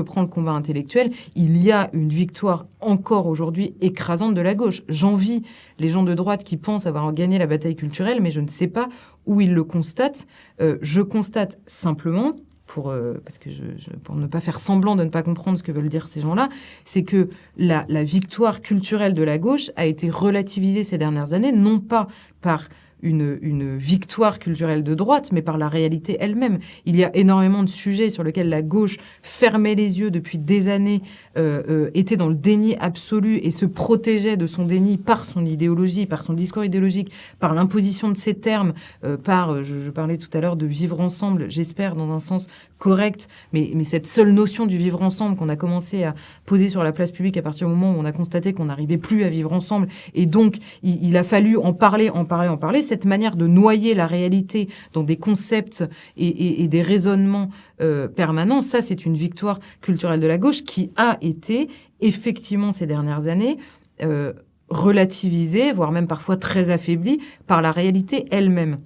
je prends le combat intellectuel, il y a une victoire encore aujourd'hui écrasante de la gauche. J'envie les gens de droite qui pensent avoir gagné la bataille culturelle, mais je ne sais pas où ils le constatent. Je constate simplement, pour ne pas faire semblant de ne pas comprendre ce que veulent dire ces gens-là, c'est que la victoire culturelle de la gauche a été relativisée ces dernières années, non pas par une victoire culturelle de droite, mais par la réalité elle-même. Il y a énormément de sujets sur lesquels la gauche fermait les yeux depuis des années, était dans le déni absolu et se protégeait de son déni par son idéologie, par son discours idéologique, par l'imposition de ses termes, je parlais tout à l'heure de vivre ensemble, j'espère dans un sens correct, mais cette seule notion du vivre ensemble qu'on a commencé à poser sur la place publique à partir du moment où on a constaté qu'on n'arrivait plus à vivre ensemble, et donc il a fallu en parler, cette manière de noyer la réalité dans des concepts et des raisonnements permanents, ça c'est une victoire culturelle de la gauche qui a été effectivement ces dernières années relativisée, voire même parfois très affaiblie par la réalité elle-même.